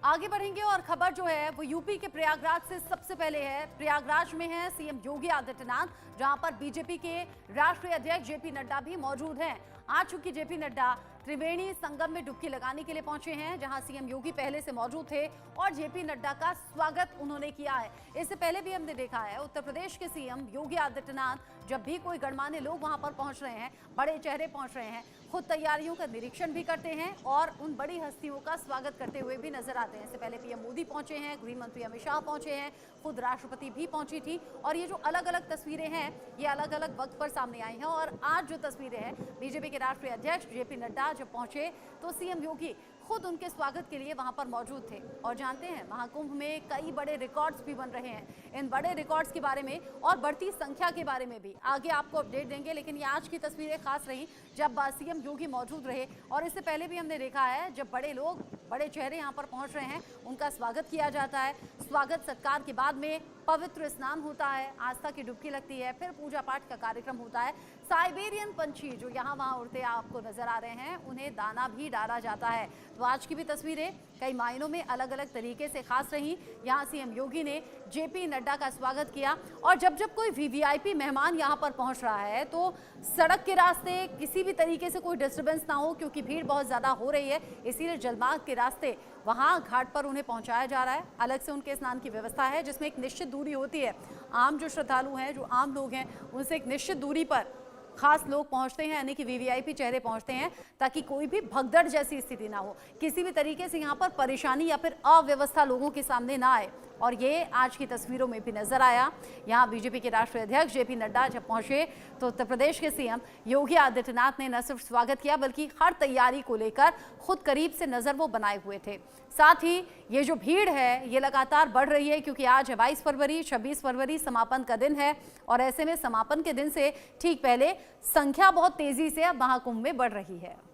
आगे बढ़ेंगे और खबर जो है वो यूपी के प्रयागराज से सबसे पहले है। प्रयागराज में है सीएम योगी आदित्यनाथ, जहां पर बीजेपी के राष्ट्रीय अध्यक्ष जेपी नड्डा भी मौजूद हैं। आज चूंकि जेपी नड्डा त्रिवेणी संगम में डुबकी लगाने के लिए पहुंचे हैं, जहां सीएम योगी पहले से मौजूद थे और जेपी नड्डा का स्वागत उन्होंने किया है। इससे पहले भी हमने देखा है उत्तर प्रदेश के सीएम योगी आदित्यनाथ जब भी कोई गणमान्य लोग वहां पर पहुंच रहे हैं, बड़े चेहरे पहुंच रहे हैं, खुद तैयारियों का निरीक्षण भी करते हैं और उन बड़ी हस्तियों का स्वागत करते हुए भी नजर आते हैं। इससे पहले पीएम मोदी पहुंचे हैं, गृह मंत्री अमित शाह पहुंचे हैं, खुद राष्ट्रपति भी पहुंची थी। और ये जो अलग अलग तस्वीरें हैं ये अलग अलग वक्त पर सामने आई हैं। और आज जो तस्वीरें हैं, बीजेपी के राष्ट्रीय अध्यक्ष जेपी नड्डा जब पहुंचे तो सीएम योगी खुद उनके स्वागत के लिए वहां पर मौजूद थे। और जानते हैं महाकुंभ में कई बड़े रिकॉर्ड्स भी बन रहे हैं। इन बड़े रिकॉर्ड्स के बारे में और बढ़ती संख्या के बारे में भी आगे आपको अपडेट देंगे। लेकिन ये आज की तस्वीरें खास रही जब सीएम योगी मौजूद रहे। और इससे पहले भी हमने देखा है जब बड़े लोग, बड़े चेहरे यहाँ पर पहुंच रहे हैं, उनका स्वागत किया जाता है। स्वागत सत्कार के बाद में पवित्र स्नान होता है, आस्था की डुबकी लगती है, फिर पूजा पाठ का कार्यक्रम होता है। साइबेरियन पंछी जो यहाँ वहाँ उड़ते आपको नजर आ रहे हैं, उन्हें दाना भी डाला जाता है। तो आज की भी तस्वीरें कई मायनों में अलग अलग तरीके से खास रही। यहाँ सीएम योगी ने जेपी नड्डा का स्वागत किया। और जब जब कोई वीवीआईपी मेहमान यहाँ पर पहुँच रहा है तो सड़क के रास्ते किसी भी तरीके से कोई डिस्टर्बेंस ना हो, क्योंकि भीड़ बहुत ज़्यादा हो रही है, इसीलिए जलमार्ग के रास्ते वहाँ घाट पर उन्हें पहुँचाया जा रहा है। अलग से उनके स्नान की व्यवस्था है जिसमें एक निश्चित दूरी होती है। आम जो श्रद्धालु हैं, जो आम लोग हैं, उनसे एक निश्चित दूरी पर खास लोग पहुंचते हैं, यानी कि वीवीआईपी चेहरे पहुंचते हैं, ताकि कोई भी भगदड़ जैसी स्थिति ना हो, किसी भी तरीके से यहां पर परेशानी या फिर अव्यवस्था लोगों के सामने ना आए। और ये आज की तस्वीरों में भी नजर आया। यहाँ बीजेपी के राष्ट्रीय अध्यक्ष जेपी नड्डा जब पहुंचे तो उत्तर प्रदेश के सीएम योगी आदित्यनाथ ने न सिर्फ स्वागत किया बल्कि हर तैयारी को लेकर खुद करीब से नजर वो बनाए हुए थे। साथ ही ये जो भीड़ है ये लगातार बढ़ रही है, क्योंकि आज 22 फरवरी 26 फरवरी समापन का दिन है। और ऐसे में समापन के दिन से ठीक पहले संख्या बहुत तेजी से अब महाकुंभ में बढ़ रही है।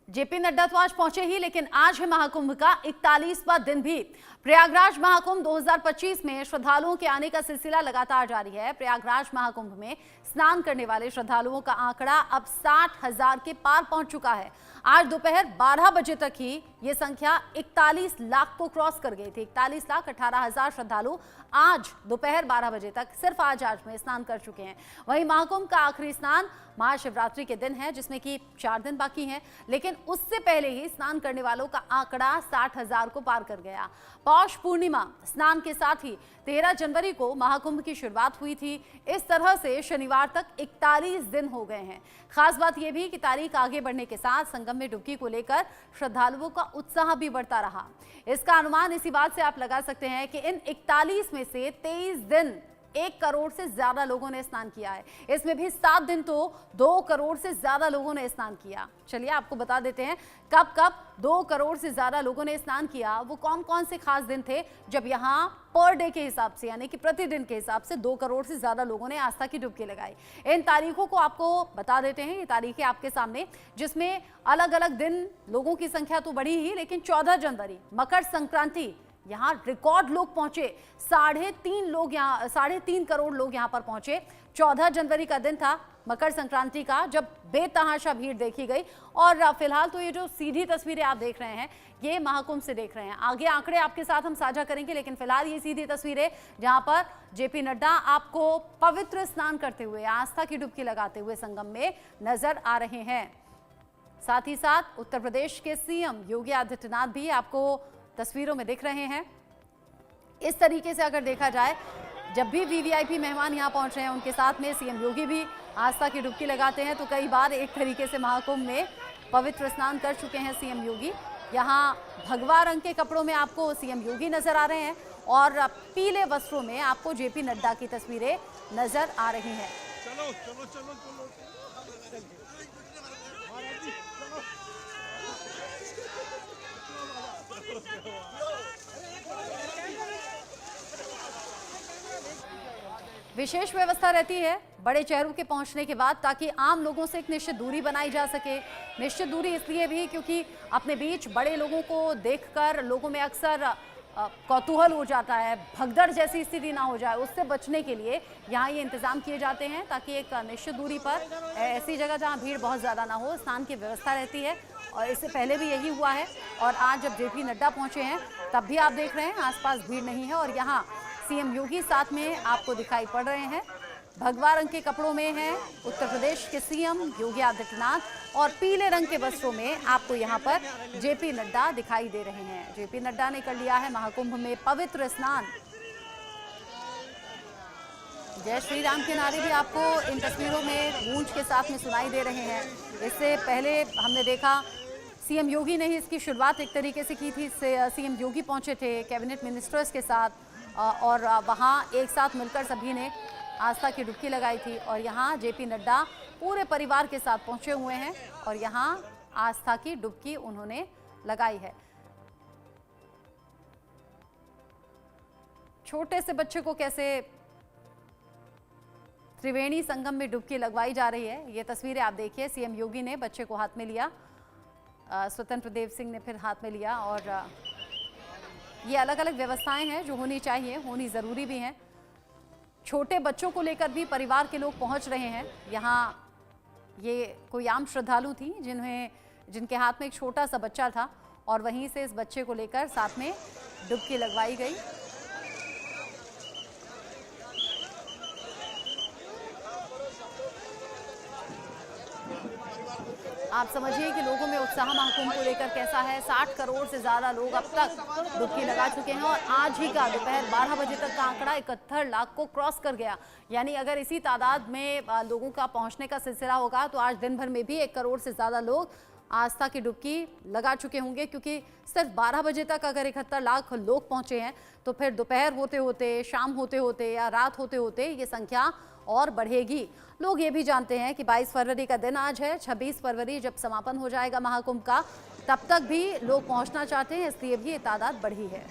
जेपी नड्डा तो आज पहुंचे ही, लेकिन आज है महाकुंभ का 41वां दिन भी। प्रयागराज महाकुंभ 2025 में श्रद्धालुओं के आने का सिलसिला लगातार जारी है। प्रयागराज महाकुंभ में स्नान करने वाले श्रद्धालुओं का आंकड़ा अब 60,000 के पार पहुंच चुका है। आज दोपहर 12 बजे तक ही ये संख्या 41 लाख को क्रॉस कर गई थी। 41,18,000 श्रद्धालु आज दोपहर 12 बजे तक सिर्फ आज में स्नान कर चुके हैं। वहीं महाकुंभ का आखिरी स्नान महाशिवरात्रि के दिन है, जिसमें कि 4 दिन बाकी हैं, लेकिन उससे पहले ही स्नान करने वालों का आंकड़ा 60,000 को पार कर गया। पौष पूर्णिमा स्नान के साथ ही 13 जनवरी को महाकुंभ की शुरुआत हुई थी। इस तरह से शनिवार तक 41 दिन हो गए हैं। खास बात यह भी कि तारीख आगे बढ़ने के साथ संगम में डुबकी को लेकर श्रद्धालुओं का उत्साह भी बढ़ता रहा। इसका अनुमान इसी बात से आप लगा सकते हैं कि इन 41 में से 23 दिन 1 करोड़ से ज्यादा लोगों ने स्नान किया है। इसमें भी 7 दिन तो 2 करोड़ से ज्यादा लोगों ने स्नान किया। चलिए आपको बता देते हैं कब कब 2 करोड़ से ज्यादा लोगों ने स्नान किया, वो कौन कौन से खास दिन थे जब यहाँ पर डे के हिसाब से, यानी कि प्रतिदिन के हिसाब से 2 करोड़ से ज्यादा लोगों ने आस्था की डुबकी लगाई। इन तारीखों को आपको बता देते हैं। ये तारीखें आपके सामने, जिसमें अलग अलग दिन लोगों की संख्या तो बढ़ी ही, लेकिन 14 जनवरी मकर संक्रांति, यहाँ रिकॉर्ड लोग पहुंचे। 3.5 करोड़ लोग यहाँ पर पहुंचे। 14 जनवरी का दिन था मकर संक्रांति का, जब बेतहाशा भीड़ देखी गई। और फिलहाल तो ये जो सीधी तस्वीरें आप देख रहे हैं ये महाकुंभ से देख रहे हैं। आगे आंकड़े आपके साथ हम साझा करेंगे, लेकिन फिलहाल ये सीधी तस्वीरें जहां पर जेपी नड्डा आपको पवित्र स्नान करते हुए, आस्था की डुबकी लगाते हुए संगम में नजर आ रहे हैं। साथ ही साथ उत्तर प्रदेश के सीएम योगी आदित्यनाथ भी आपको तस्वीरों में दिख रहे हैं। इस तरीके से अगर देखा जाए, जब भी वीवीआईपी मेहमान यहाँ पहुंच रहे हैं उनके साथ में सीएम योगी भी आस्था की डुबकी लगाते हैं। तो कई बार एक तरीके से महाकुंभ में पवित्र स्नान कर चुके हैं सीएम योगी। यहाँ भगवा रंग के कपड़ों में आपको सीएम योगी नजर आ रहे हैं और पीले वस्त्रों में आपको जेपी नड्डा की तस्वीरें नजर आ रही हैं। चलो चलो चलो चलो। विशेष व्यवस्था रहती है बड़े चेहरों के पहुंचने के बाद, ताकि आम लोगों से एक निश्चित दूरी बनाई जा सके। निश्चित दूरी इसलिए भी क्योंकि अपने बीच बड़े लोगों को देखकर लोगों में अक्सर कौतूहल हो जाता है, भगदड़ जैसी स्थिति ना हो जाए, उससे बचने के लिए यहाँ ये इंतजाम किए जाते हैं ताकि एक निश्चित दूरी पर ऐसी जगह जहाँ भीड़ बहुत ज़्यादा ना हो स्नान की व्यवस्था रहती है। और इससे पहले भी यही हुआ है और आज जब जेपी नड्डा पहुंचे हैं तब भी आप देख रहे हैं आसपास भीड़ नहीं है और यहाँ सीएम योगी साथ में आपको दिखाई पड़ रहे हैं। भगवा रंग के कपड़ों में हैं उत्तर प्रदेश के सीएम योगी आदित्यनाथ और पीले रंग के वस्त्रों में आपको यहाँ पर जेपी नड्डा दिखाई दे रहे हैं। जेपी नड्डा ने कर लिया है महाकुंभ में पवित्र स्नान। जय श्री राम के नारे भी आपको इन तस्वीरों में गूंज के साथ में सुनाई दे रहे हैं। इससे पहले हमने देखा सीएम योगी ने ही इसकी शुरुआत एक तरीके से की थी। सीएम योगी पहुंचे थे कैबिनेट मिनिस्टर्स के साथ और वहां एक साथ मिलकर सभी ने आस्था की डुबकी लगाई थी और यहाँ जेपी नड्डा पूरे परिवार के साथ पहुंचे हुए हैं और यहाँ आस्था की डुबकी उन्होंने लगाई है। छोटे से बच्चे को कैसे त्रिवेणी संगम में डुबकी लगवाई जा रही है, ये तस्वीरें आप देखिए। सीएम योगी ने बच्चे को हाथ में लिया, स्वतंत्र देव सिंह ने फिर हाथ में लिया और ये अलग अलग व्यवस्थाएं हैं जो होनी चाहिए, होनी ज़रूरी भी हैं। छोटे बच्चों को लेकर भी परिवार के लोग पहुंच रहे हैं यहाँ। ये कोई आम श्रद्धालु थी जिनके हाथ में एक छोटा सा बच्चा था और वहीं से इस बच्चे को लेकर साथ में डुबकी लगवाई गई। आप समझिए कि लोगों में उत्साह महाकुंभ को लेकर कैसा है। 60 करोड़ से ज़्यादा लोग अब तक डुबकी लगा चुके हैं और आज ही का दोपहर 12 बजे तक का आंकड़ा 71 लाख को क्रॉस कर गया। यानी अगर इसी तादाद में लोगों का पहुंचने का सिलसिला होगा तो आज दिन भर में भी 1 करोड़ से ज़्यादा लोग आस्था की डुबकी लगा चुके होंगे, क्योंकि सिर्फ 12 बजे तक अगर 71 लाख लोग पहुंचे हैं तो फिर दोपहर होते होते, शाम होते होते या रात होते होते ये संख्या और बढ़ेगी। लोग ये भी जानते हैं कि 22 फरवरी का दिन आज है, 26 फरवरी जब समापन हो जाएगा महाकुंभ का, तब तक भी लोग पहुंचना चाहते हैं, इसलिए भी ये तादाद बढ़ी है।